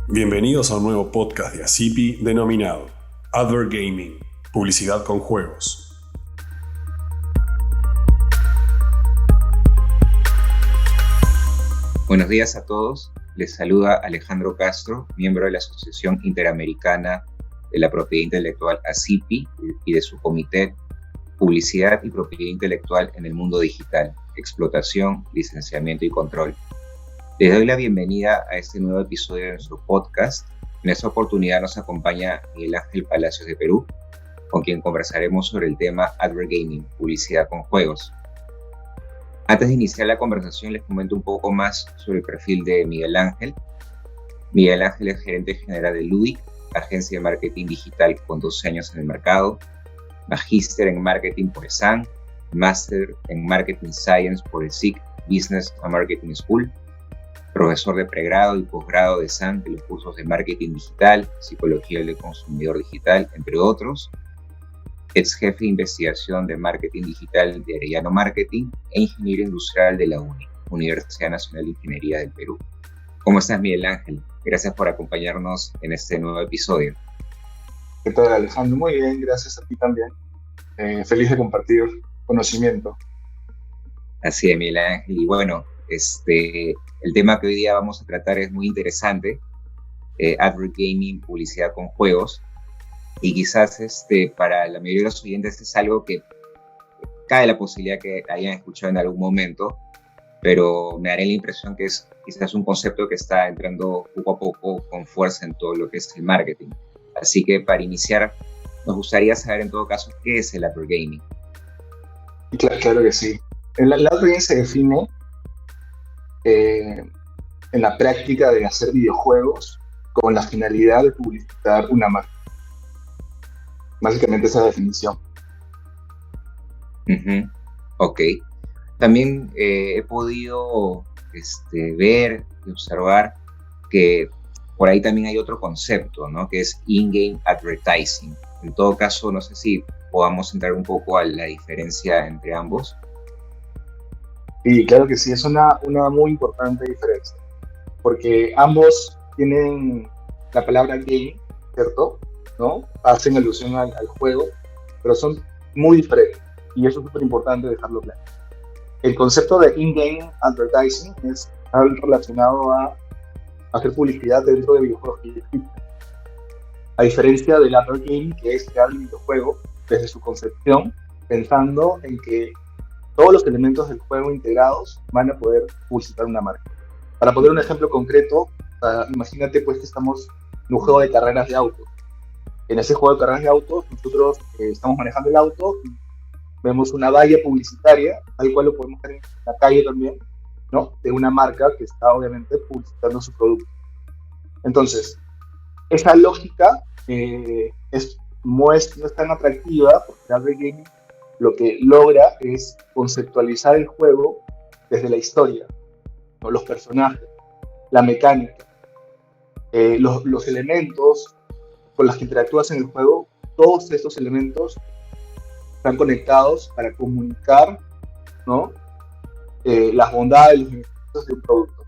Bienvenidos a un nuevo podcast de ACIPI denominado Advert Gaming, Publicidad con Juegos. Buenos días a todos, les saluda Alejandro Castro, miembro de la Asociación Interamericana de la Propiedad Intelectual ACIPI y de su comité Publicidad y Propiedad Intelectual en el Mundo Digital, Explotación, Licenciamiento y Control. Les doy la bienvenida a este nuevo episodio de nuestro podcast. En esta oportunidad nos acompaña Miguel Ángel Palacios de Perú, con quien conversaremos sobre el tema Advert Gaming, Publicidad con Juegos. Antes de iniciar la conversación, les comento un poco más sobre el perfil de Miguel Ángel. Miguel Ángel es gerente general de Ludic, agencia de marketing digital con 12 años en el mercado, magíster en marketing por ESAN, máster en marketing science por el SIC Business and Marketing School, profesor de pregrado y posgrado de ESAN de los cursos de marketing digital, psicología del consumidor digital, entre otros. Ex jefe de investigación de marketing digital de Arellano Marketing e ingeniero industrial de la Universidad Nacional de Ingeniería del Perú. ¿Cómo estás, Miguel Ángel? Gracias por acompañarnos en este nuevo episodio. ¿Qué tal, Alejandro? Muy bien, gracias a ti también. Feliz de compartir conocimiento. Así es, Miguel Ángel. Y bueno, el tema que hoy día vamos a tratar es muy interesante. Advert Gaming, publicidad con juegos. Y quizás para la mayoría de los oyentes es algo que cabe la posibilidad que hayan escuchado en algún momento, pero me daré la impresión que es quizás un concepto que está entrando poco a poco con fuerza en todo lo que es el marketing. Así que para iniciar, nos gustaría saber en todo caso qué es el Advert Gaming. Claro que sí. El Advert Gaming se define en la práctica de hacer videojuegos con la finalidad de publicitar una marca. Básicamente esa definición. Ok. También he podido ver y observar que por ahí también hay otro concepto, ¿no? Que es in-game advertising. En todo caso, no sé si podamos entrar un poco a la diferencia entre ambos. Sí, claro que sí, es una muy importante diferencia, porque ambos tienen la palabra game, ¿cierto? ¿No? Hacen alusión al juego, pero son muy diferentes, y eso es súper importante dejarlo claro. El concepto de in-game advertising es algo relacionado a hacer publicidad dentro de videojuegos que existen. A diferencia del advert gaming, que es crear el videojuego desde su concepción, pensando en que todos los elementos del juego integrados van a poder publicitar una marca. Para poner un ejemplo concreto, imagínate pues que estamos en un juego de carreras de autos. En ese juego de carreras de autos, nosotros estamos manejando el auto y vemos una valla publicitaria, al cual lo podemos ver en la calle también, ¿no? De una marca que está obviamente publicitando su producto. Entonces, esa lógica no es tan atractiva, porque el Advert Gaming lo que logra es conceptualizar el juego desde la historia, ¿no? Los personajes, la mecánica, los elementos con las que interactúas en el juego. Todos estos elementos están conectados para comunicar, ¿no? Las bondades, los beneficios de un producto.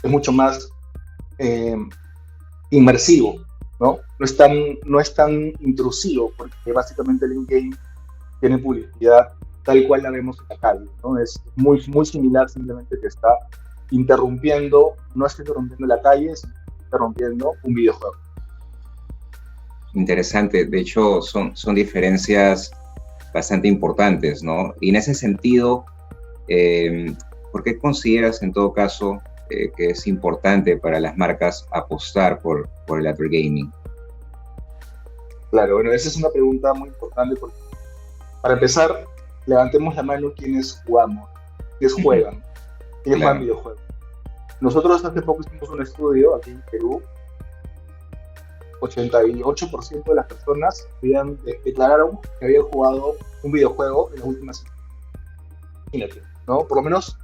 Es mucho más inmersivo, ¿no? No es tan intrusivo, porque básicamente el in-game tiene publicidad tal cual la vemos en la calle, ¿no? Es muy similar, simplemente que está interrumpiendo, no está interrumpiendo la calle, sino interrumpiendo un videojuego. Interesante, de hecho son diferencias bastante importantes, ¿no? Y en ese sentido, ¿por qué consideras en todo caso que es importante para las marcas apostar por el Advert Gaming? Claro, bueno, esa es una pregunta muy importante porque, para empezar, levantemos la mano quienes jugamos, quienes juegan, quienes juegan videojuegos. Nosotros hace poco hicimos un estudio aquí en Perú. 88% de las personas declararon que habían jugado un videojuego en las últimas semanas. Imagínate, ¿no? Por lo menos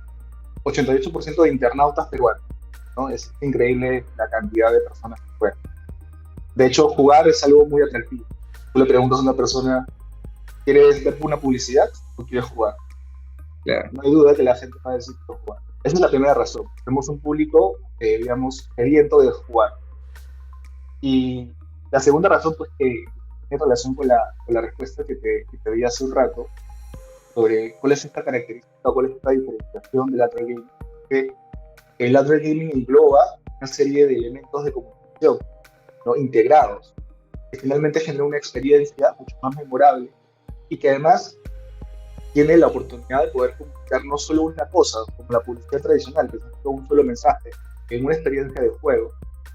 88% de internautas peruanos, ¿no? Es increíble la cantidad de personas que juegan. De hecho, jugar es algo muy atractivo. Tú le preguntas a una persona, ¿quieres ver una publicidad o quieres jugar? Claro. No hay duda que la gente va a decir que jugar. Esa es la primera razón. Tenemos un público, digamos, sediento de jugar. Y la segunda razón, pues, que tiene relación con la respuesta que te di hace un rato, sobre cuál es esta característica, cuál es esta diferenciación del adver gaming, que el adver gaming engloba una serie de elementos de comunicación, ¿no? Integrados, que finalmente genera una experiencia mucho más memorable y que además tiene la oportunidad de poder comunicar no solo una cosa, como la publicidad tradicional, que es un solo mensaje, en una experiencia de juego,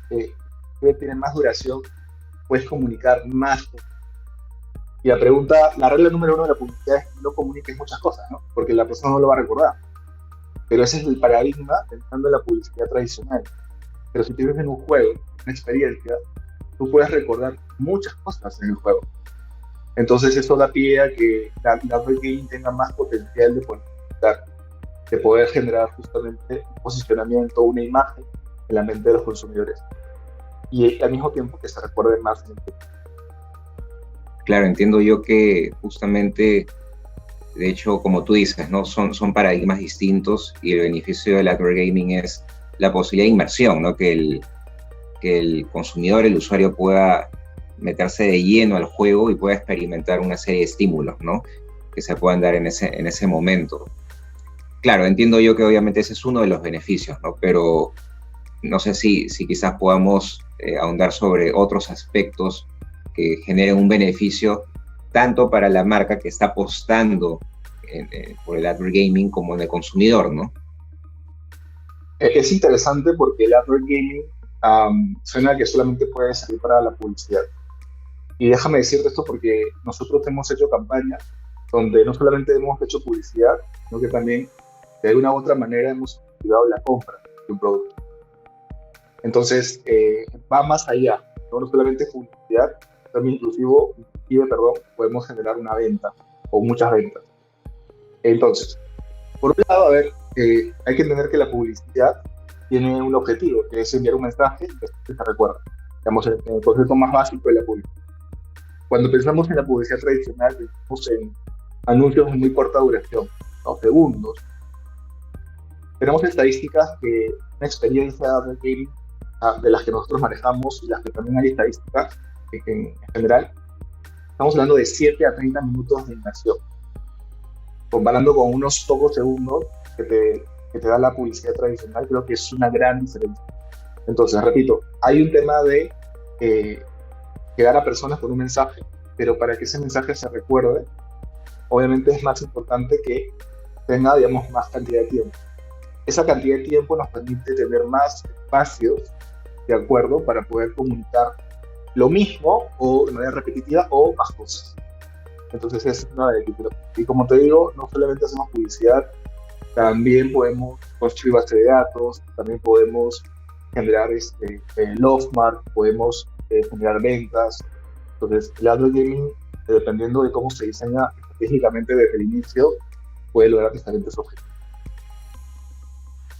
que tiene más duración, puedes comunicar más. Y la regla número uno de la publicidad es que no comuniques muchas cosas, ¿no? Porque la persona no lo va a recordar. Pero ese es el paradigma pensando en la publicidad tradicional. Pero si tienes en un juego, una experiencia, tú puedes recordar muchas cosas en el juego. Entonces eso da pie a que la adver gaming tenga más potencial de poder comunicar, de poder generar justamente un posicionamiento, una imagen en la mente de los consumidores. Y al mismo tiempo que se recuerde más en el tiempo. Claro, entiendo yo que justamente, de hecho, como tú dices, ¿no? Son paradigmas distintos y el beneficio del adver gaming es la posibilidad de inmersión, ¿no? Que el consumidor, el usuario pueda meterse de lleno al juego y pueda experimentar una serie de estímulos, ¿no? Que se puedan dar en ese momento. Claro, entiendo yo que obviamente ese es uno de los beneficios, ¿no? Pero no sé si quizás podamos ahondar sobre otros aspectos que generen un beneficio tanto para la marca que está apostando por el adver gaming como en el consumidor, ¿no? Es interesante porque el adver gaming suena que solamente puede servir para la publicidad. Y déjame decirte esto porque nosotros hemos hecho campañas donde no solamente hemos hecho publicidad, sino que también de alguna u otra manera hemos incentivado la compra de un producto. Entonces, va más allá, no solamente publicidad, también inclusive, podemos generar una venta o muchas ventas. Entonces, por un lado, hay que entender que la publicidad tiene un objetivo, que es enviar un mensaje y que se recuerda. Digamos, el concepto más básico de la publicidad. Cuando pensamos en la publicidad tradicional, pensamos en anuncios de muy corta duración, ¿no? Segundos. Tenemos estadísticas que una experiencia de gaming, de las que nosotros manejamos y las que también hay estadísticas en general, estamos hablando de 7 a 30 minutos de inmersión, comparando con unos pocos segundos que te da la publicidad tradicional. Creo que es una gran diferencia. Entonces, repito, hay un tema de quedar a personas con un mensaje, pero para que ese mensaje se recuerde, obviamente es más importante que tenga, digamos, más cantidad de tiempo. Esa cantidad de tiempo nos permite tener más espacios, de acuerdo, para poder comunicar lo mismo o de manera repetitiva o más cosas. Entonces es una de las. Y como te digo, no solamente hacemos publicidad, también podemos construir base de datos, también podemos generar Lofmart, podemos generar ventas. Entonces el adver gaming, dependiendo de cómo se diseña estratégicamente desde el inicio, puede lograr diferentes objetivos.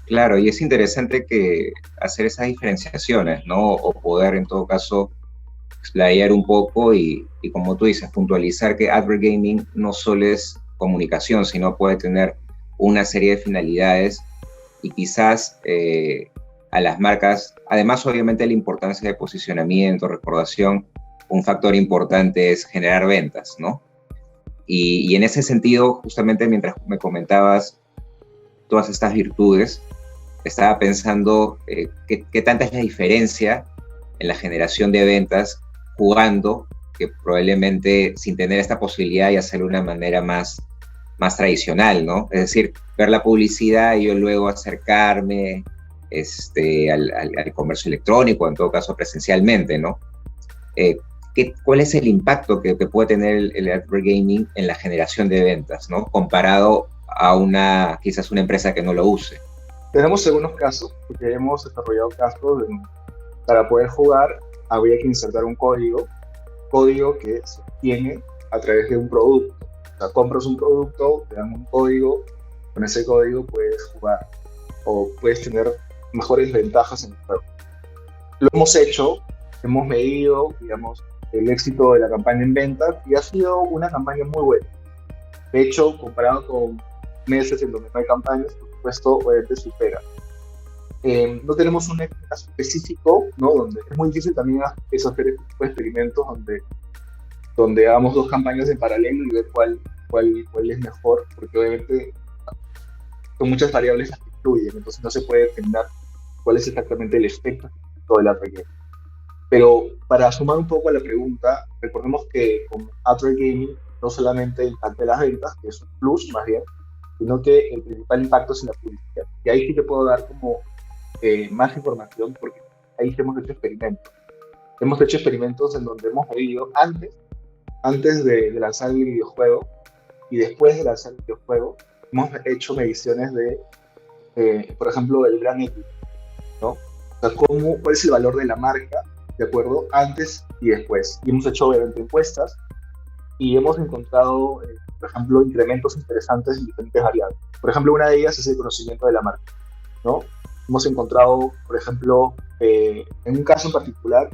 Claro, y es interesante que hacer esas diferenciaciones, ¿no? O poder, en todo caso, explayar un poco y como tú dices, puntualizar que adver gaming no solo es comunicación, sino puede tener una serie de finalidades y quizás a las marcas, además obviamente la importancia de posicionamiento, recordación, un factor importante es generar ventas, ¿no? Y en ese sentido, justamente mientras me comentabas todas estas virtudes, estaba pensando qué tanta es la diferencia en la generación de ventas jugando, que probablemente sin tener esta posibilidad y hacerlo de una manera más tradicional, ¿no? Es decir, ver la publicidad y yo luego acercarme al comercio electrónico, en todo caso presencialmente, ¿no? ¿Cuál es el impacto que puede tener el adver gaming en la generación de ventas, ¿no? Comparado a quizás una empresa que no lo use. Tenemos algunos casos, porque hemos desarrollado casos para poder jugar habría que insertar un código que se obtiene a través de un producto. O sea, compras un producto, te dan un código, con ese código puedes jugar o puedes tener mejores ventajas en el juego. Lo hemos hecho, hemos medido, digamos, el éxito de la campaña en ventas y ha sido una campaña muy buena. De hecho, comparado con meses en donde no hay campañas, por supuesto, obviamente supera. no tenemos un caso específico, ¿no? Donde es muy difícil también hacer este tipo de experimentos donde hagamos dos campañas en paralelo y ver cuál es mejor, porque obviamente son muchas variables las que influyen, entonces no se puede determinar cuál es exactamente el efecto del Adver Gaming. Pero para sumar un poco a la pregunta, recordemos que con Adver Gaming no solamente impacta las ventas, que es un plus más bien, sino que el principal impacto es en la publicidad. Y ahí sí te puedo dar como más información, porque ahí sí hemos hecho experimentos. Hemos hecho experimentos en donde hemos medido antes de lanzar el videojuego y después de lanzar el videojuego, hemos hecho mediciones de, por ejemplo, el brand equity, ¿no? O sea, cuál es el valor de la marca, ¿de acuerdo? Antes y después. Y hemos hecho, obviamente, encuestas y hemos encontrado, por ejemplo, incrementos interesantes en diferentes variables. Por ejemplo, una de ellas es el conocimiento de la marca, ¿no? Hemos encontrado, por ejemplo, en un caso en particular,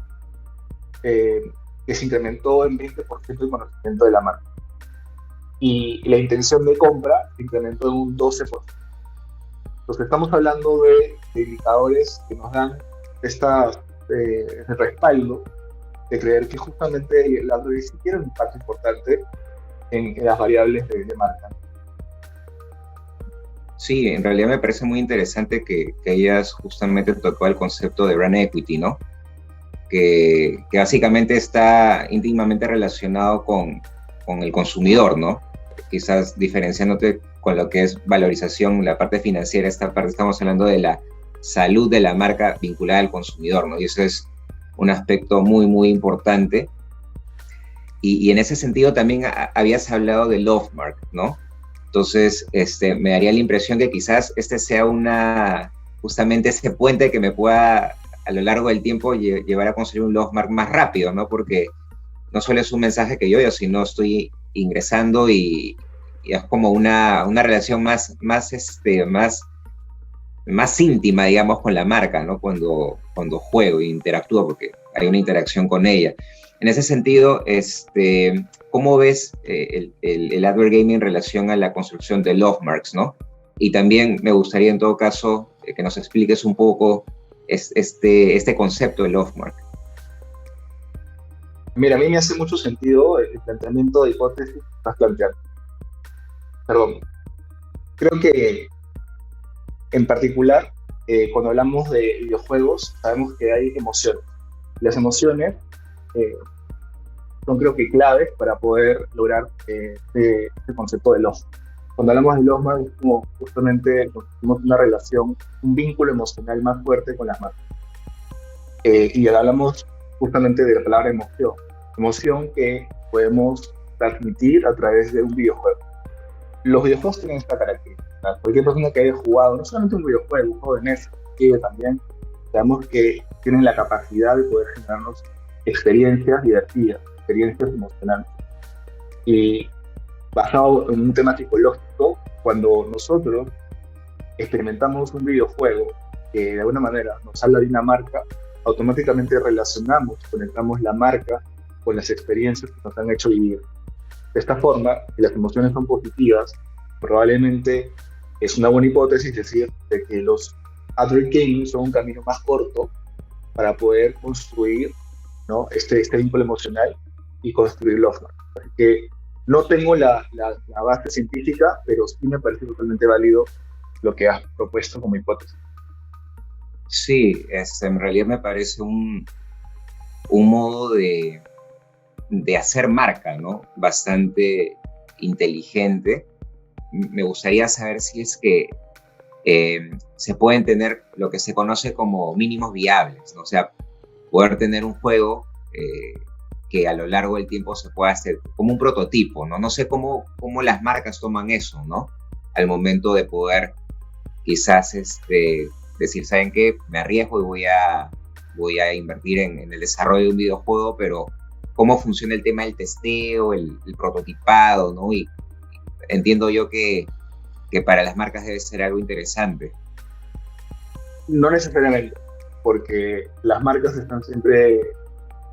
que se incrementó en 20% el conocimiento de la marca. Y la intención de compra se incrementó en un 12%. Entonces estamos hablando de indicadores que nos dan este respaldo de creer que justamente la Adver sí tiene un impacto importante en las variables de marca. Sí, en realidad me parece muy interesante que hayas justamente tocado el concepto de brand equity, ¿no? Que básicamente está íntimamente relacionado con el consumidor, ¿no? Quizás diferenciándote con lo que es valorización, la parte financiera, esta parte estamos hablando de la salud de la marca vinculada al consumidor, ¿no? Y eso es un aspecto muy, muy importante. Y en ese sentido también habías hablado de Lovemark, ¿no? Entonces, me daría la impresión que quizás sea justamente ese puente que me pueda a lo largo del tiempo llevar a conseguir un Lovemark más rápido, ¿no? Porque no solo es un mensaje que yo, sino estoy ingresando y es como una relación más íntima, digamos, con la marca, ¿no? Cuando juego e interactúo, porque hay una interacción con ella. En ese sentido, ¿cómo ves el Adver Gaming en relación a la construcción de Lovemarks, ¿no? Y también me gustaría, en todo caso, que nos expliques un poco este concepto de Lovemark. Mira, a mí me hace mucho sentido el planteamiento de hipótesis que estás planteando. Perdón. Creo que, en particular, cuando hablamos de videojuegos, sabemos que hay emociones. Las emociones son, creo que, claves para poder lograr este concepto de Lovemark. Cuando hablamos de Lovemark, es como justamente tenemos una relación, un vínculo emocional más fuerte con las marcas. Y hablamos justamente de la palabra emoción que podemos transmitir a través de un videojuego. Los videojuegos tienen esta característica. Cualquier persona que haya jugado, no solamente un videojuego, un juego de mesa, también, sabemos que tienen la capacidad de poder generarnos experiencias divertidas, experiencias emocionantes. Y basado en un tema psicológico, cuando nosotros experimentamos un videojuego que de alguna manera nos habla de una marca, automáticamente conectamos la marca con las experiencias que nos han hecho vivir. De esta forma, si las emociones son positivas, probablemente es una buena hipótesis decir de que los Adver Gaming son un camino más corto para poder construir, ¿no? este vínculo emocional y construir Lovemark. Así que no tengo la base científica, pero sí me parece totalmente válido lo que has propuesto como hipótesis. Sí, en realidad me parece un modo de hacer marca, ¿no? Bastante inteligente. Me gustaría saber si es que se pueden tener lo que se conoce como mínimos viables, ¿no? O sea, poder tener un juego que a lo largo del tiempo se pueda hacer como un prototipo, ¿no? No sé cómo las marcas toman eso, ¿no? Al momento de poder quizás decir, ¿saben qué? Me arriesgo y voy a invertir en el desarrollo de un videojuego, pero cómo funciona el tema del testeo, el prototipado, ¿no? Y entiendo yo que para las marcas debe ser algo interesante. No necesariamente, porque las marcas están siempre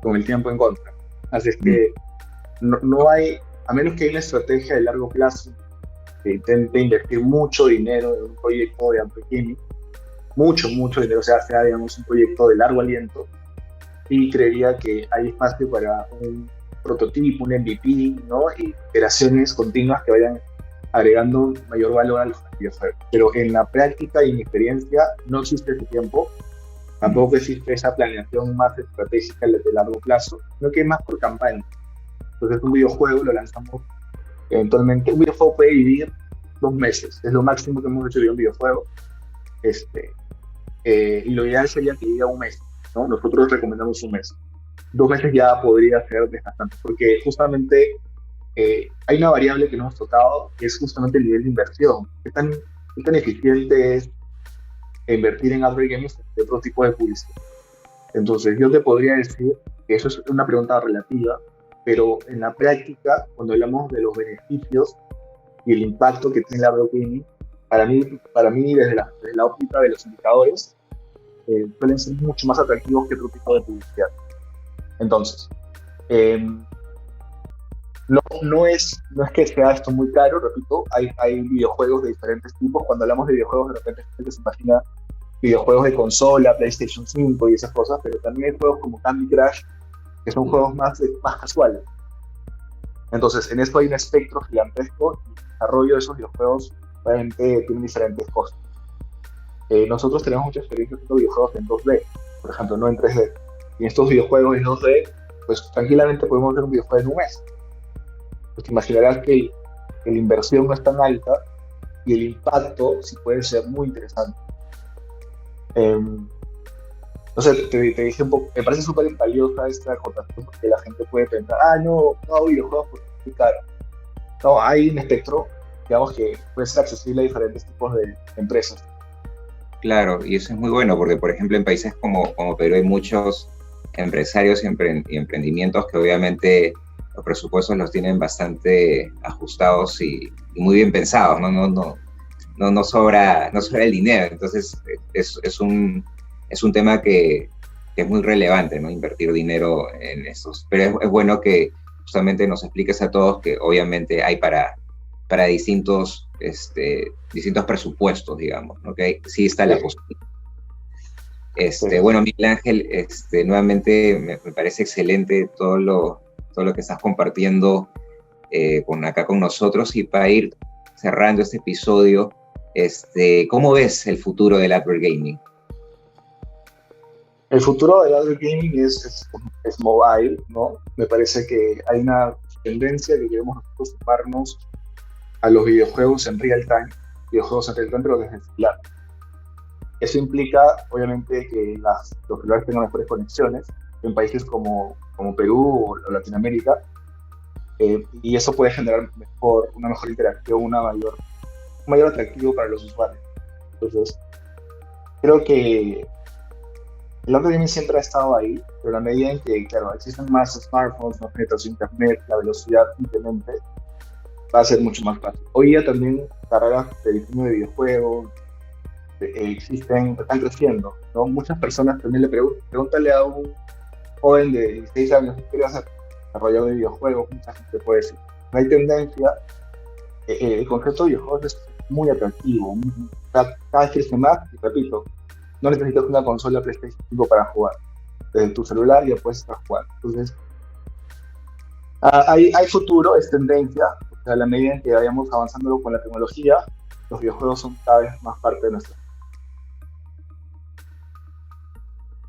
con el tiempo en contra. Así es que no hay, a menos que haya una estrategia de largo plazo que intente invertir mucho dinero en un proyecto de Adver Gaming, mucho dinero, o sea, digamos, un proyecto de largo aliento, y creería que hay espacio para un prototipo, un MVP, ¿no? Y iteraciones continuas que vayan agregando mayor valor a los videojuegos. Pero en la práctica y en mi experiencia no existe ese tiempo, tampoco existe esa planeación más estratégica de largo plazo, sino que es más por campaña. Entonces un videojuego lo lanzamos eventualmente, un videojuego puede vivir 2 meses, es lo máximo que hemos hecho de un videojuego, y lo ideal sería que llegue a un mes, ¿no? Nosotros recomendamos un mes. 2 meses ya podría ser desgastante, porque justamente hay una variable que no hemos tocado, que es justamente el nivel de inversión. Qué tan eficiente es invertir en Adver Games de otro tipo de publicidad? Entonces, yo te podría decir que eso es una pregunta relativa, pero en la práctica, cuando hablamos de los beneficios y el impacto que tiene Adver Gaming, para mí desde la óptica de los indicadores, suelen ser mucho más atractivos que otro tipo de publicidad. Entonces, no es que sea esto muy caro, repito, hay videojuegos de diferentes tipos. Cuando hablamos de videojuegos, de repente gente se imagina videojuegos de consola, PlayStation 5 y esas cosas, pero también hay juegos como Candy Crush, que son juegos más casuales. Entonces, en esto hay un espectro gigantesco, y el desarrollo de esos videojuegos realmente tiene diferentes costos. Nosotros tenemos mucha experiencia haciendo videojuegos en 2D, por ejemplo, no en 3D. Y en estos videojuegos en 2D, pues tranquilamente podemos hacer un videojuego en un mes. Pues te imaginarás que la inversión no es tan alta y el impacto sí puede ser muy interesante. No sé, te dije un poco, me parece súper valiosa esta acotación, porque la gente puede pensar, no hago videojuegos porque es muy caro. No, hay un espectro, digamos, que puede ser accesible a diferentes tipos de empresas. Claro, y eso es muy bueno, porque por ejemplo en países como Perú hay muchos empresarios y emprendimientos que obviamente los presupuestos los tienen bastante ajustados y muy bien pensados, no sobra el dinero. Entonces es un tema que es muy relevante, ¿no? Invertir dinero en estos. Pero es bueno que justamente nos expliques a todos que obviamente hay para distintos presupuestos, digamos, ¿no? Que sí está la posibilidad. Bueno, Miguel Ángel, nuevamente me parece excelente todo lo que estás compartiendo acá con nosotros, y para ir cerrando este episodio, ¿cómo ves el futuro del Adver Gaming? El futuro del Adver Gaming es mobile, ¿no? Me parece que hay una tendencia que queremos nosotros sumarnos a los videojuegos en real time, pero desde el celular. Eso implica, obviamente, que los celulares tengan mejores conexiones en países como Perú o Latinoamérica, y eso puede generar una mejor interacción, un mayor atractivo para los usuarios. Entonces, creo que el Adver Gaming siempre ha estado ahí, pero a medida en que, claro, existen más smartphones, más penetración de internet, la velocidad simplemente va a ser mucho más fácil. Hoy día también carreras de diseño de videojuegos están creciendo, ¿no? Muchas personas también le pregúntale a un joven de 16 años qué quiere hacer, desarrollador de videojuegos, mucha gente puede decir. No hay tendencia, el concepto de videojuegos es muy atractivo, cada vez crece más, y repito, no necesitas una consola PlayStation 5 para jugar. Desde tu celular ya puedes estar jugando. Entonces, hay futuro, es tendencia. O sea, a la medida en que vayamos avanzando con la tecnología, los videojuegos son cada vez más parte de nuestra vida.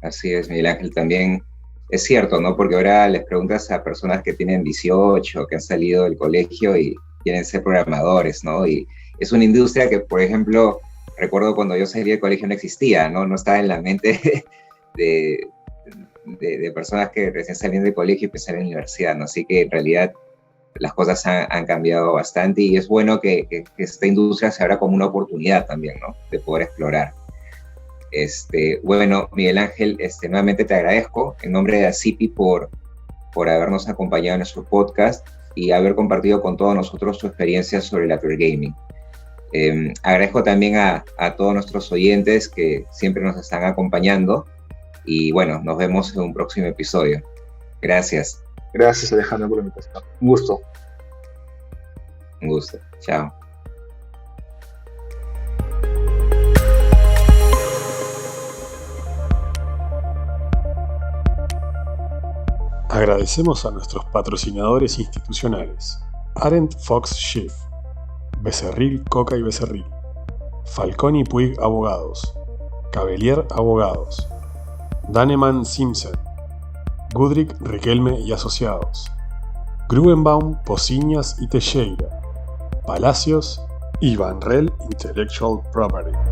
Así es, Miguel Ángel, también es cierto, ¿no? Porque ahora les preguntas a personas que tienen 18, que han salido del colegio y quieren ser programadores, ¿no? Y es una industria que, por ejemplo, recuerdo cuando yo salí del colegio no existía, ¿no? No estaba en la mente de personas que recién salían del colegio y empezaron en la universidad, ¿no? Así que en realidad las cosas han cambiado bastante, y es bueno que esta industria se abra como una oportunidad también, ¿no? De poder explorar. Bueno, Miguel Ángel, nuevamente te agradezco en nombre de ACIPI por habernos acompañado en nuestro podcast y haber compartido con todos nosotros tu experiencia sobre el Adver Gaming. Agradezco también a todos nuestros oyentes que siempre nos están acompañando, y bueno, nos vemos en un próximo episodio. Gracias. Gracias, Alejandro, por la invitación. Un gusto. Un gusto. Chao. Agradecemos a nuestros patrocinadores institucionales: Arendt Fox Schiff, Becerril Coca y Becerril, Falconi Puig Abogados, Cavelier Abogados, Daneman Simpson, Goodrick Riquelme y Asociados, Grubenbaum, Pociñas y Teixeira, Palacios y Van Rel Intellectual Property.